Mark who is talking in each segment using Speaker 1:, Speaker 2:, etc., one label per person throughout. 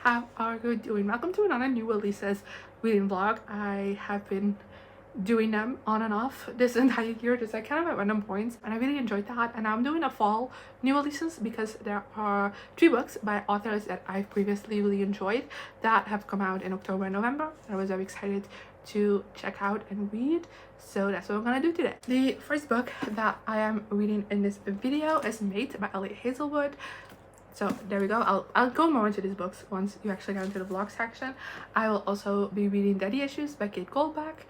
Speaker 1: how are you doing? Welcome to another new releases reading vlog. I have been doing them on and off this entire year, just like kind of at random points, and I really enjoyed that. And I'm doing a fall new releases because there are 3 books by authors that I've previously really enjoyed that have come out in October and November, and I was very excited to check out and read. So that's what I'm gonna do today. The first book that I am reading in this video is Mate by Ali Hazelwood. So there we go. I'll go more into these books once you actually get into the vlog section. I will also be reading Daddy Issues by Goldbeck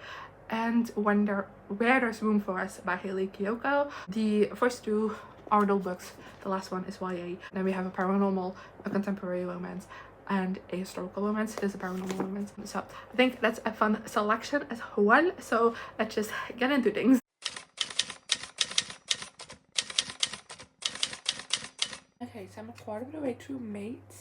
Speaker 1: and Where There's Room for Us by Hayley, Kiyoko. The first 2 are adult books. The last one is YA. Then we have a paranormal, a contemporary romance, and a historical romance. There's a paranormal romance. So I think that's a fun selection as well. So let's just get into things. Okay, so I'm a quarter of the way through Mate.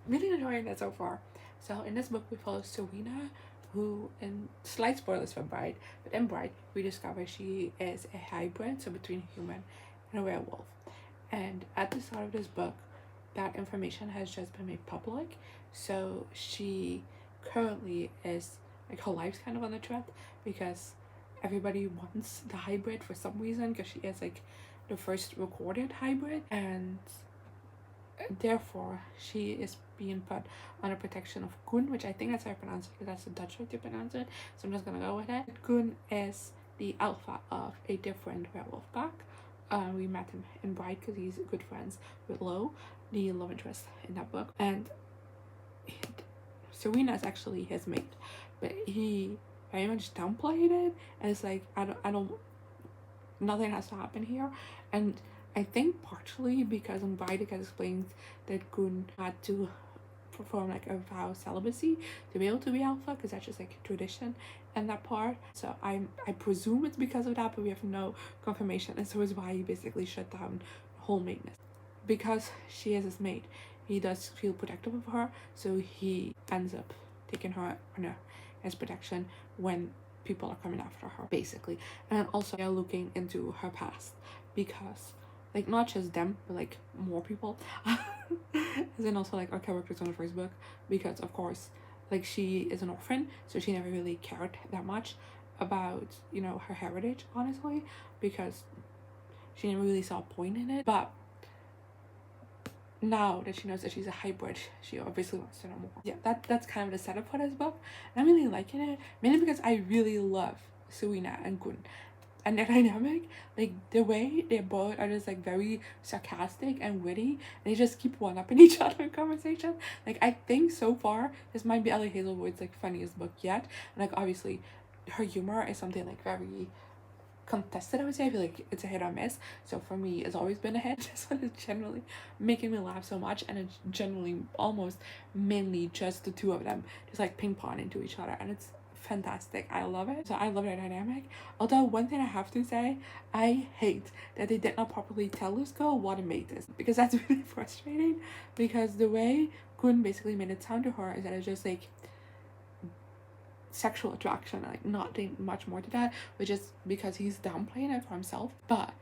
Speaker 1: Really enjoying it so far. So in this book we follow Serena, who, in slight spoilers for Bride, but in Bride we discover she is a hybrid, so between a human and a werewolf. And at the start of this book, that information has just been made public. So she currently is, like, her life's kind of on the threat because everybody wants the hybrid for some reason, because she is like the first recorded hybrid, and therefore she is being put under protection of Gun, which I think that's how I pronounce it, because that's the Dutch way to pronounce it, so I'm just gonna go with it. Gun is the alpha of a different werewolf pack. We met him in Bride because he's good friends with Lo, the love interest in that book, and Serena is actually his mate, but he very much downplayed it, and it's like I don't nothing has to happen here. And I think partially because in Bride it explains that Gun had to perform like a vow of celibacy to be able to be alpha, because that's just like tradition in that part. So I presume it's because of that, but we have no confirmation, and so is why he basically shut down the whole maintenance. Because she is his mate, he does feel protective of her, so he ends up taking her under his protection when people are coming after her, basically. And also they're looking into her past, because like not just them but like more people as in also like our characters on the first book, because of course like she is an orphan, so she never really cared that much about, you know, her heritage, honestly, because she never really saw a point in it. But now that she knows that she's a hybrid, she obviously wants to know more. Yeah, that's kind of the setup for this book. I'm really liking it, mainly because I really love Serena and Gun and their dynamic. Like the way they both are just like very sarcastic and witty, and they just keep one-upping each other in conversation. Like I think so far this might be Ali Hazelwood's like funniest book yet, and like obviously her humor is something like very contested, I would say. I feel like it's a hit or miss, so for me it's always been a hit. This one is generally making me laugh so much, and it's generally almost mainly just the 2 of them just like ping pong into each other, and it's fantastic. I love it. So I love their dynamic. Although one thing I have to say, I hate that they did not properly tell this girl what a mate is, because that's really frustrating, because the way Gun basically made it sound to her is that it's just like sexual attraction, like nothing much more to that, which is because he's downplaying it for himself. But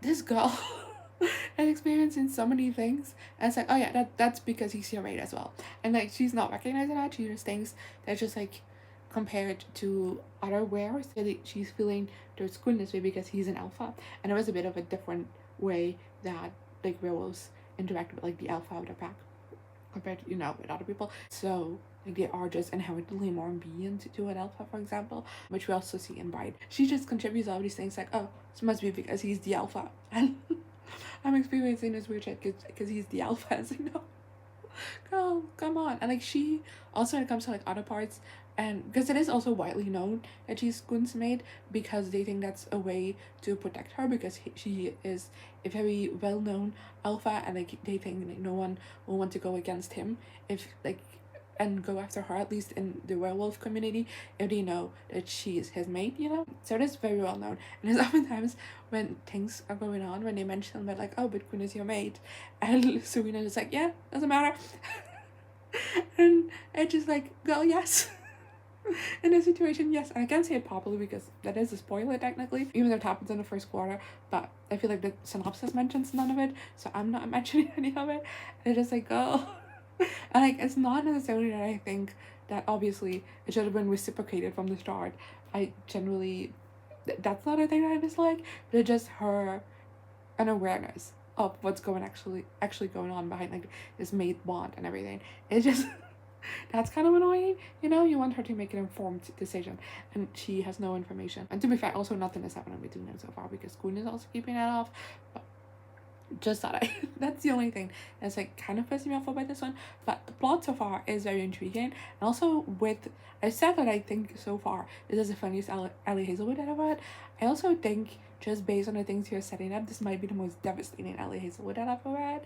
Speaker 1: this girl is experiencing so many things, and it's like, oh yeah, that's because he's your mate as well, and like she's not recognizing that. She just thinks that just like compared to other wares, she's feeling there's goodness way because he's an alpha, and it was a bit of a different way that like werewolves interact with like the alpha of their pack compared to, you know, with other people. So like they are just inherently more obedient to an alpha, for example, which we also see in Bride. She just contributes all these things like, oh, this must be because he's the alpha, and I'm experiencing this weird shit because he's the alpha. It's like, no, girl, come on. And like she also, when it comes to like other parts, and because it is also widely known that she's Gun's mate, because they think that's a way to protect her, because she is a very well-known alpha, and like they think like no one will want to go against him if like and go after her, at least in the werewolf community, if they know that she is his mate, you know. So it is very well known, and it's oftentimes when things are going on, when they mention that like, oh, but Gun is your mate, and Serena is like, yeah, doesn't matter. And it's just like, girl, yes. In this situation, yes. And I can't say it properly because that is a spoiler technically, even though it happens in the first quarter, but I feel like the synopsis mentions none of it, so I'm not mentioning any of it. And it's just like, girl, And like, it's not necessarily that I think that obviously it should have been reciprocated from the start. I generally, that's not a thing that I dislike, but it's just her an awareness of what's actually going on behind like this mate bond and everything. It's just that's kind of annoying, you know. You want her to make an informed decision, and she has no information. And to be fair, also nothing is happening between them so far because Queen is also keeping that off. But just that I that's the only thing that's like kind of pissing me off about this one. But the plot so far is very intriguing, and also with I said that I think so far this is the funniest Ali Hazelwood I've ever read. I also think just based on the things you're setting up, this might be the most devastating Ali Hazelwood I've ever read.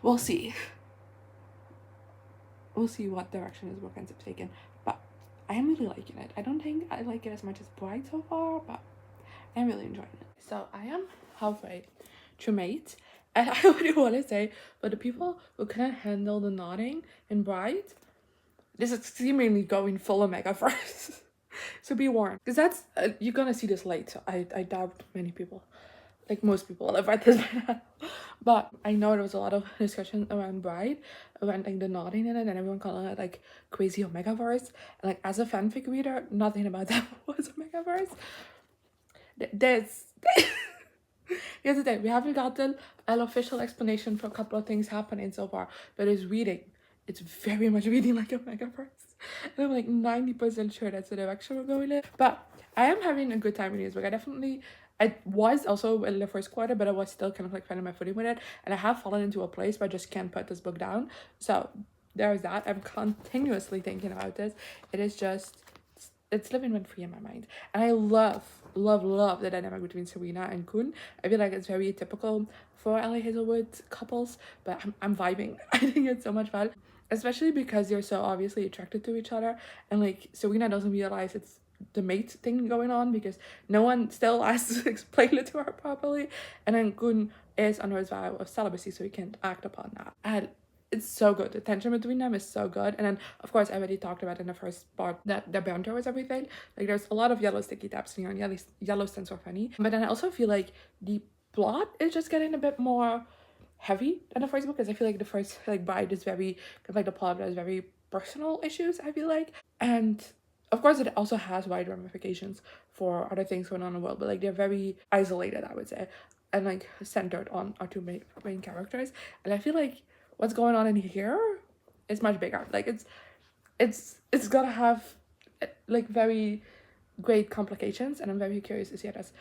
Speaker 1: We'll see. We'll see what direction this book ends up taking. But I am really liking it. I don't think I like it as much as Bride so far, but I'm really enjoying it. So I am halfway through Mate, and I would want to say, for the people who couldn't handle the nodding in Bride, this is seemingly going full Omega first. So be warned, because that's you're gonna see this late. So I doubt many people, like most people, have read this by now. But I know there was a lot of discussion around Bride, around like the nodding in it, and everyone calling it like crazy Omegaverse. And like as a fanfic reader, nothing about that was Omegaverse. There's here's the thing: we haven't gotten an official explanation for a couple of things happening so far, but it's reading. It's very much reading like Omegaverse, and I'm like 90% sure that's the direction we're going in. But I am having a good time reading this book. I was also in the first quarter, but I was still kind of like finding my footing with it, and I have fallen into a place where I just can't put this book down. So there's that. I'm continuously thinking about this. It is just it's living rent free in my mind, and I love the dynamic between Serena and Kun. I feel like it's very typical for Ali Hazelwood couples, but I'm vibing. I think it's so much fun, especially because they're so obviously attracted to each other, and like Serena doesn't realize it's the mate thing going on because no one still has to explain it to her properly, and then Kun is under his vow of celibacy, so he can't act upon that. And it's so good. The tension between them is so good. And then of course I already talked about in the first part that the banter was everything. Like there's a lot of yellow sticky taps here, and yellow stands for funny. But then I also feel like the plot is just getting a bit more heavy than the first book, because I feel like the first like Bride is very kind of like the plot has very personal issues, I feel like. And of course it also has wide ramifications for other things going on in the world, but like they're very isolated, I would say, and like centered on our two main characters. And I feel like what's going on in here is much bigger. Like it's gonna have like very great complications, and I'm very curious to see how that's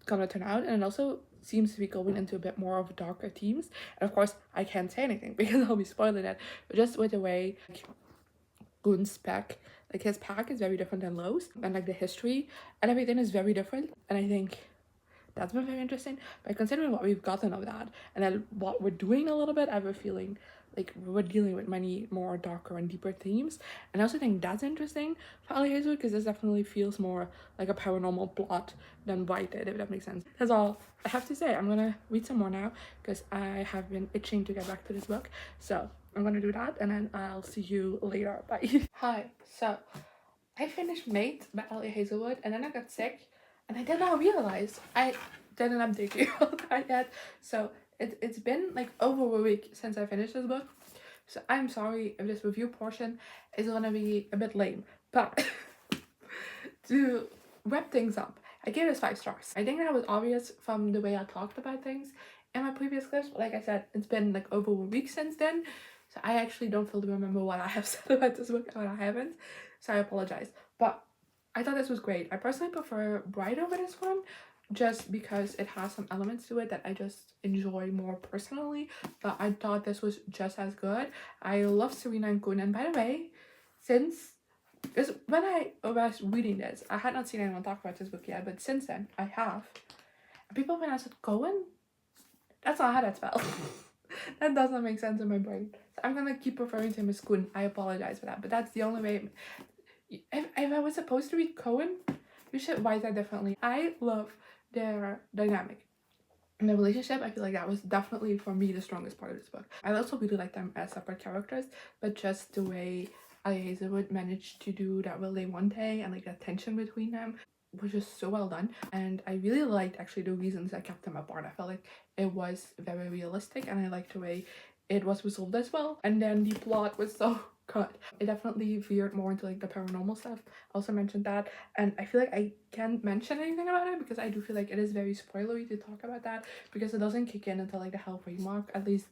Speaker 1: gonna turn out. And it also seems to be going into a bit more of darker themes, and of course I can't say anything because I'll be spoiling it, but just with the way Gun's pack, like his pack is very different than Lowe's, and like the history and everything is very different, and I think that's been very interesting. But considering what we've gotten of that, and then what we're doing a little bit, I have a feeling like we're dealing with many more darker and deeper themes. And I also think that's interesting for Ali Hazelwood, because this definitely feels more like a paranormal plot than White did, if that makes sense. That's all I have to say. I'm gonna read some more now because I have been itching to get back to this book. So I'm gonna do that, and then I'll see you later. Bye. Hi. So I finished Mate by Ali Hazelwood, and then I got sick, and I did not realize I didn't update you on that yet. So it's been like over a week since I finished this book. So I'm sorry if this review portion is gonna be a bit lame. But to wrap things up, I gave this 5 stars. I think that was obvious from the way I talked about things in my previous clips. But like I said, it's been like over a week since then. So I actually don't fully remember what I have said about this book and what I haven't. So I apologize. But I thought this was great. I personally prefer Bride over this one, just because it has some elements to it that I just enjoy more personally. But I thought this was just as good. I love Serena and Gun. And by the way, because when I was reading this, I had not seen anyone talk about this book yet, but since then I have. And people when I said Cohen, that's not how that's spelled. That doesn't make sense in my brain. So I'm gonna keep referring to him as Kun. I apologize for that, but that's the only way. If I was supposed to read Cohen, you should write that differently. I love their dynamic. And the relationship, I feel like that was definitely for me the strongest part of this book. I also really like them as separate characters, but just the way Ali Hazelwood managed to do that really one day, and like that tension between them was just so well done. And I really liked actually the reasons that kept them apart. I felt like it was very realistic, and I liked the way it was resolved as well, and then the plot was so good. It definitely veered more into like the paranormal stuff. I also mentioned that, and I feel like I can't mention anything about it because I do feel like it is very spoilery to talk about that, because it doesn't kick in until like the halfway mark, at least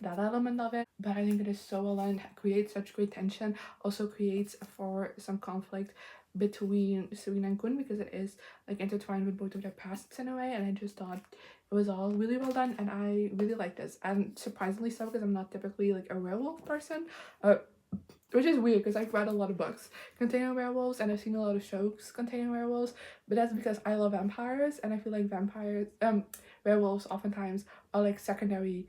Speaker 1: that element of it. But I think it is so well done, creates such great tension, also creates for some conflict between Serena and Kun, because it is like intertwined with both of their pasts in a way, and I just thought it was all really well done, and I really like this, and surprisingly so, because I'm not typically like a werewolf person, which is weird because I've read a lot of books containing werewolves and I've seen a lot of shows containing werewolves, but that's because I love vampires, and I feel like werewolves oftentimes are like secondary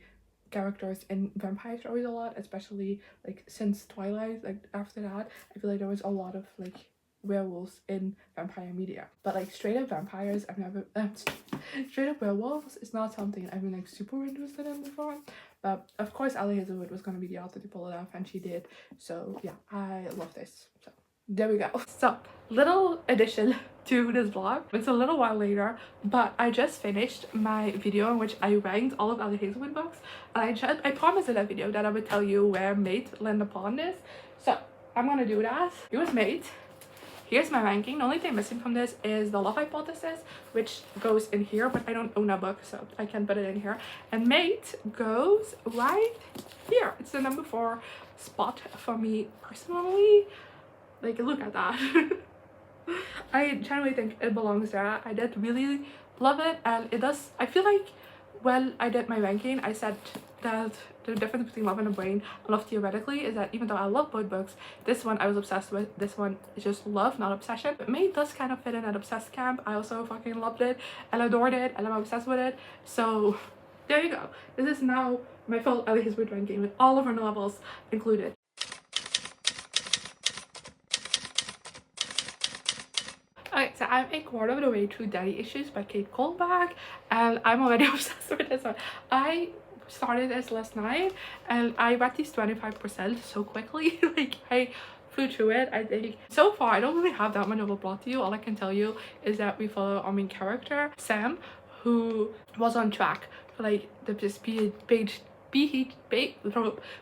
Speaker 1: characters in vampire stories a lot, especially like since Twilight. Like after that, I feel like there was a lot of like werewolves in vampire media, but like straight up vampires I've never straight up werewolves is not something I've been like super interested in before. But of course Ali Hazelwood was going to be the author to pull it off, and she did. So yeah, I love this. So there we go. So little addition to this vlog, it's a little while later, but I just finished my video in which I ranked all of Ali Hazelwood books, and I promised in that video that I would tell you where Mate landed upon this, so I'm gonna do that. It was Mate. Here's my ranking. The only thing missing from this is the Love Hypothesis, which goes in here, but I don't own a book, so I can't put it in here. And Mate goes right here. It's the number 4 spot for me personally. Like, look at that. I genuinely think it belongs there. I did really love it, and it does. I feel like when I did my ranking, I said that the difference between Love and the Brain and Love Theoretically is that even though I love both books, this one I was obsessed with, this one is just love, not obsession. But May does kind of fit in that obsessed camp. I also fucking loved it and adored it, and I'm obsessed with it. So there you go. This is now my full Ali Hazelwood ranking with all of her novels included. Okay, so I'm a quarter of the way through Daddy Issues by Kate Goldbeck, and I'm already obsessed with this one. I started this last night and I read these 25% so quickly. Like, I flew through it. I think so far I don't really have that much of a plot to you. All I can tell you is that we follow our main character Sam, who was on track for like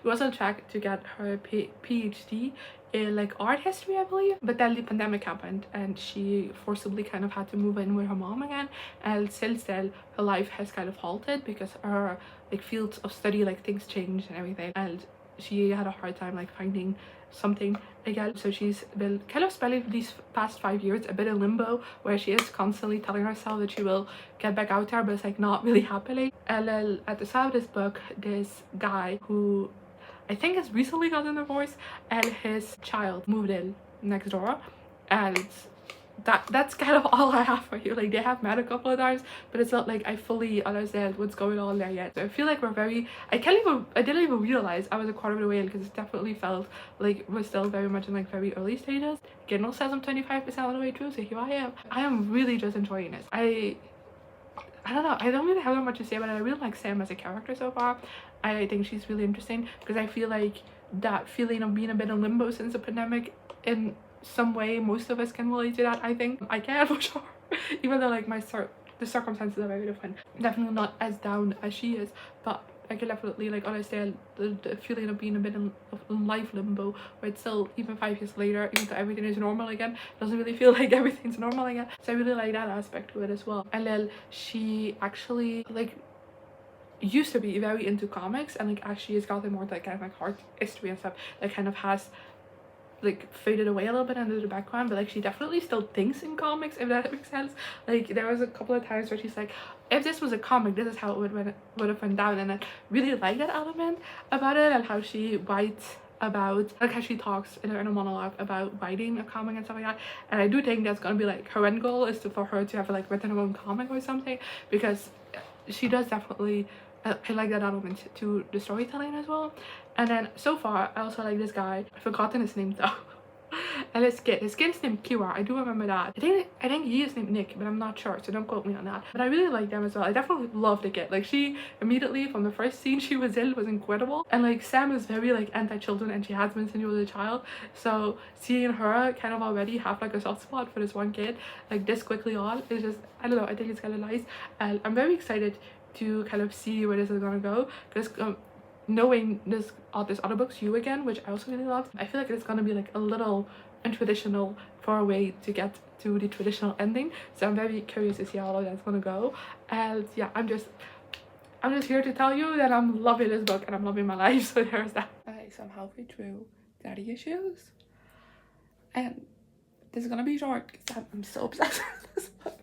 Speaker 1: was on track to get her PhD in like art history, I believe, but then the pandemic happened and she forcibly kind of had to move in with her mom again, and since then her life has kind of halted because her like fields of study, like things changed and everything, and she had a hard time like finding something again. So she's been kind of spending these past 5 years a bit in limbo, where she is constantly telling herself that she will get back out there, but it's like not really happening. And then at the start of this book, this guy who I think has recently gotten a divorce, and his child moved in next door, and that's kind of all I have for you. Like, they have met a couple of times, but it's not like I fully understand what's going on there yet. So I feel like we're very, I didn't even realize I was a quarter of the way in, because it definitely felt like we're still very much in like very early stages. Kindle says I'm 25% of the way through, so here I am. I am really just enjoying this. I don't know, I don't really have that much to say about it. I really like Sam as a character so far. I think she's really interesting, because I feel like that feeling of being a bit in limbo since the pandemic, in some way most of us can relate to that. I think I can for sure. Even though like the circumstances are very different, definitely not as down as she is, but I can definitely like understand the feeling of being a bit in life limbo, where it's still, even 5 years later, even though everything is normal again, doesn't really feel like everything's normal again. So I really like that aspect to it as well. And then she actually like used to be very into comics, and like as she has gotten more to like kind of like art history and stuff, that kind of has like faded away a little bit into the background, but like she definitely still thinks in comics, if that makes sense. Like, there was a couple of times where she's like, if this was a comic, this is how it would have went down, and I really like that element about it, and how she writes about, like how she talks in her inner monologue about writing a comic and stuff like that. And I do think that's gonna be like her end goal, is for her to have like written her own comic or something, because she does definitely I like that element to the storytelling as well. And then so far I also like this guy, I've forgotten his name though. And his kid's named Kira, I do remember that. I think he is named Nick, but I'm not sure, so don't quote me on that. But I really like them as well. I definitely love the kid. Like, she immediately from the first scene she was in was incredible. And like Sam is very like anti-children, and she has been since she was a child, so seeing her kind of already have like a soft spot for this one kid like this quickly on is just, I don't know, I think it's kind of nice, and I'm very excited to kind of see where this is gonna go, because knowing this other books, You Again, which I also really loved, I feel like it's gonna be like a little untraditional for a way to get to the traditional ending. So I'm very curious to see how all that's gonna go. And yeah, I'm just here to tell you that I'm loving this book and I'm loving my life. So there's that. Okay, so I'm halfway through Daddy Issues, and this is gonna be short because I'm so obsessed with this book.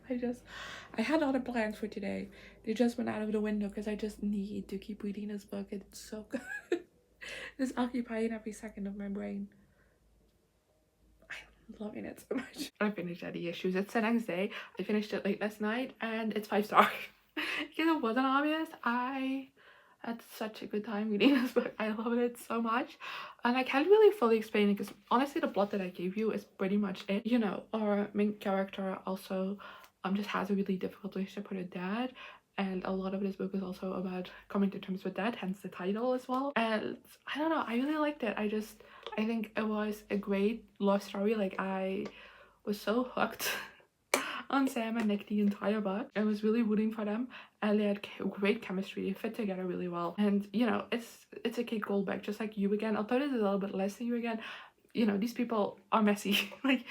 Speaker 1: I had other plans for today. They just went out of the window because I just need to keep reading this book. It's so good. It's occupying every second of my brain. I'm loving it so much. I finished Daddy Issues. It's the next day. I finished it late last night and it's 5 stars. Because it wasn't obvious, I had such a good time reading this book. I loved it so much, and I can't really fully explain it because honestly the plot that I gave you is pretty much it. You know, our main character also just has a really difficult relationship with her dad, and a lot of this book is also about coming to terms with that, hence the title as well. And I don't know, I really liked it. I think it was a great love story. Like, I was so hooked on Sam and Nick the entire book. I was really rooting for them, and they had great chemistry. They fit together really well. And you know, it's a Kate Goldbeck, just like You Again, although this is a little bit less than You Again. You know, these people are messy. Like,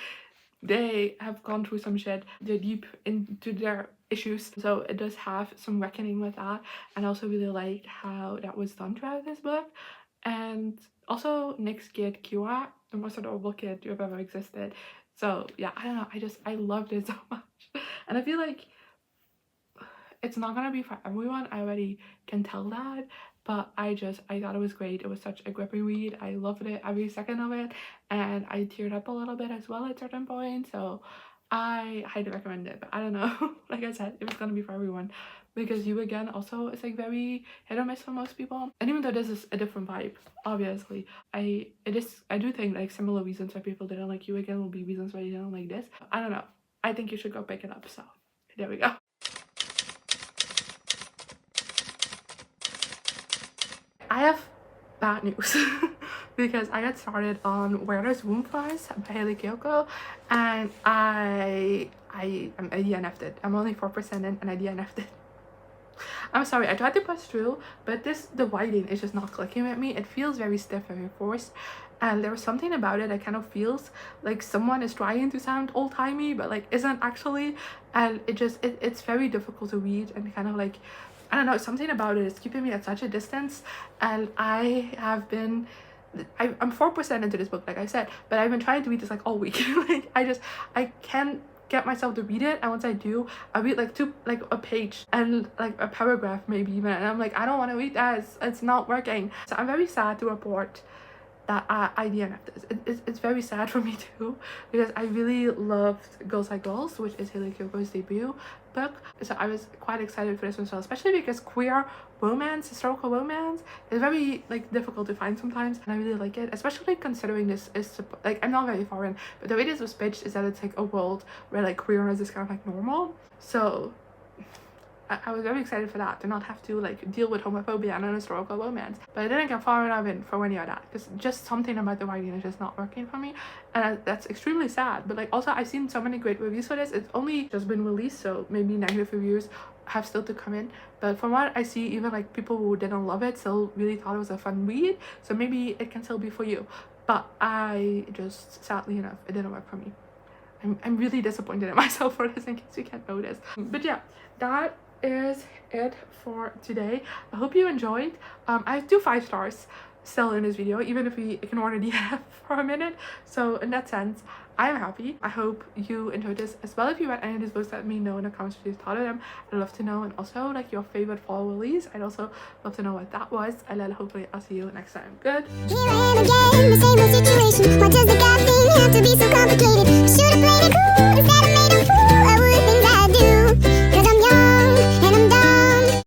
Speaker 1: they have gone through some shit. They're deep into their issues, so it does have some reckoning with that. And I also really liked how that was done throughout this book. And also Nick's kid Kira, the most adorable kid to have ever existed. So yeah, I don't know, I loved it so much. And I feel like it's not gonna be for everyone, I already can tell that, but I thought it was great. It was such a gripping read. I loved it, every second of it, and I teared up a little bit as well at certain points. So I highly recommend it. But I don't know, like I said, it was gonna be for everyone, because You Again also is like very hit or miss for most people. And even though this is a different vibe, obviously, I do think like similar reasons why people didn't like You Again will be reasons why you didn't like this. I don't know, I think you should go pick it up. So there we go. I have bad news because I got started on Where There's Room for Us by Hayley Kiyoko, and I DNF'd it. I'm only 4% in and I DNF'd it. I'm sorry, I tried to push through, but the writing is just not clicking with me. It feels very stiff, very forced, and there was something about it that kind of feels like someone is trying to sound old-timey but like isn't actually, and it's very difficult to read, and kind of like, I don't know, something about it is keeping me at such a distance. And I'm 4% into this book, like I said, but I've been trying to read this like all week. Like, I can't get myself to read it, and once I do, I read like a page and like a paragraph maybe even, and I'm like, I don't want to read that, it's not working. So I'm very sad to report that I DNF'd this. It's very sad for me too, because I really loved Girls Like Girls, which is Hayley Kiyoko's debut book. So I was quite excited for this one as well, especially because queer romance, historical romance, is very like difficult to find sometimes, and I really like it, especially considering this is like, I'm not very foreign, but the way this was pitched is that it's like a world where like queerness is kind of like normal. So I was very excited for that, to not have to like deal with homophobia and an historical romance. But I didn't get far enough in for any of that, because just something about the writing is just not working for me, and that's extremely sad. But like, also, I've seen so many great reviews for this. It's only just been released, so maybe negative reviews have still to come in, but from what I see, even like people who didn't love it still really thought it was a fun read, so maybe it can still be for you. But I just, sadly enough, it didn't work for me. I'm really disappointed in myself for this, in case you can't notice. But yeah, that is it for today. I hope you enjoyed. I do 5 stars still in this video, even if we ignore the DNF for a minute. So in that sense, I am happy. I hope you enjoyed this as well. If you read any of these books, let me know in the comments what you thought of them. I'd love to know. And also like your favorite fall release, I'd also love to know what that was. And then hopefully I'll see you next time. Good. Here I am again, the same old situation. Why does the God thing have to be so complicated?